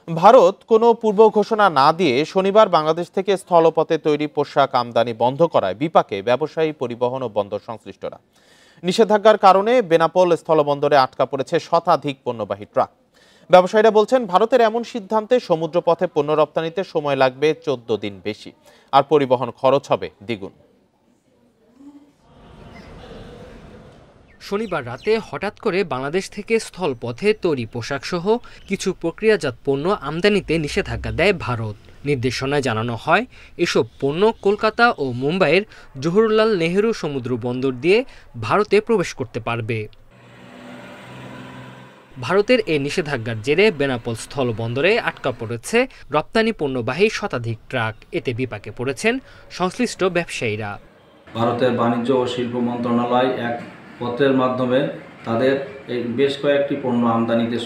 ভারত কোনো পূর্ব ঘোষণা না দিয়ে শনিবার বাংলাদেশ থেকে স্থলপথে তৈরি পোশাক আমদানি বন্ধ করায় বিপাকে ব্যবসায়ী, পরিবহন ও বন্দর সংশ্লিষ্টরা। নিষেধাজ্ঞার কারণে বেনাপোল স্থলবন্দরে আটকা পড়েছে শতাধিক পণ্যবাহী ট্রাক। ব্যবসায়ীরা বলছেন, ভারতের এমন সিদ্ধান্তে সমুদ্রপথে পণ্য রপ্তানিতে সময় লাগবে 14 দিন বেশি, আর পরিবহন খরচ হবে দ্বিগুণ। শনিবার রাতে হঠাৎ করে বাংলাদেশ থেকে স্থলপথে তৈরি পোশাকসহ কিছু প্রক্রিয়াজাত পণ্য আমদানিতে নিষেধাজ্ঞা দেয় ভারত। নির্দেশনায় জানানো হয়, এসব পণ্য কলকাতা ও মুম্বাইয়ের জওহরলাল নেহেরু সমুদ্র বন্দর দিয়ে ভারতে প্রবেশ করতে পারবে। ভারতের এই নিষেধাজ্ঞার জেরে বেনাপোল স্থলবন্দরে আটকা পড়েছে রপ্তানি পণ্যবাহী শতাধিক ট্রাক। এতে বিপাকে পড়েছেন সংশ্লিষ্ট ব্যবসায়ীরা। ভারতের বাণিজ্য ও শিল্প মন্ত্রণালয় এক পত্রের মাধ্যমে তাদের এই বেশ কয়েকটি পণ্য আমদানিতে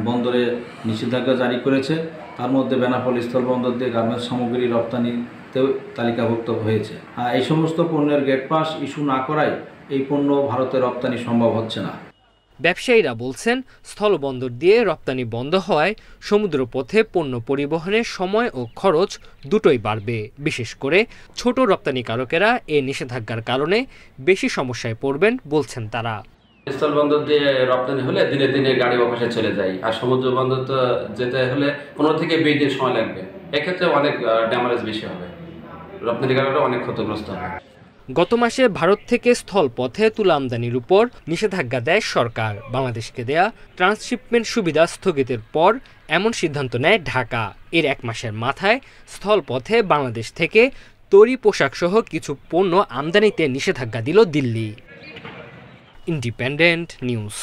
বন্দরে নিষেধাজ্ঞা জারি করেছে। তার মধ্যে বেনাপোল স্থলবন্দর দিয়ে গার্মেন্টস সামগ্রী রপ্তানিতেও তালিকাভুক্ত হয়েছে। এই সমস্ত পণ্যের গেট পাস ইস্যু না করায় এই পণ্য ভারতে রপ্তানি সম্ভব হচ্ছে না। ব্যবসায়ীরা বলছেন, স্থলবন্দর দিয়ে রপ্তানি বন্ধ হওয়ায় সমুদ্রপথে পণ্য পরিবহনের সময় ও খরচ দুটোই বাড়বে। বিশেষ করে ছোট রপ্তানিকারকেরা এই নিষেধাজ্ঞার কারণে বেশি সমস্যায় পড়বেন বলছেন তারা। স্থলবন্দর দিয়ে রপ্তানি হলে দিনে দিনে গাড়ি অফিসে চলে যায়, আর সমুদ্র বন্দর তো যেতে হলে 15 থেকে 20 দিন সময় লাগবে। এক্ষেত্রে অনেক ড্যামেজ বেশি হবে, রপ্তানিকারকরা অনেক ক্ষতিগ্রস্ত হবে। গত মাসে ভারত থেকে স্থলপথে তুলা আমদানির উপর নিষেধাজ্ঞা দেয় সরকার। বাংলাদেশকে দেয়া ট্রান্সশিপমেন্ট সুবিধা স্থগিতের পর এমন সিদ্ধান্ত নেয় ঢাকা। এর 1 মাসের মাথায় স্থলপথে বাংলাদেশ থেকে তৈরি পোশাকসহ কিছু পণ্য আমদানিতে নিষেধাজ্ঞা দিল দিল্লি। Independent news.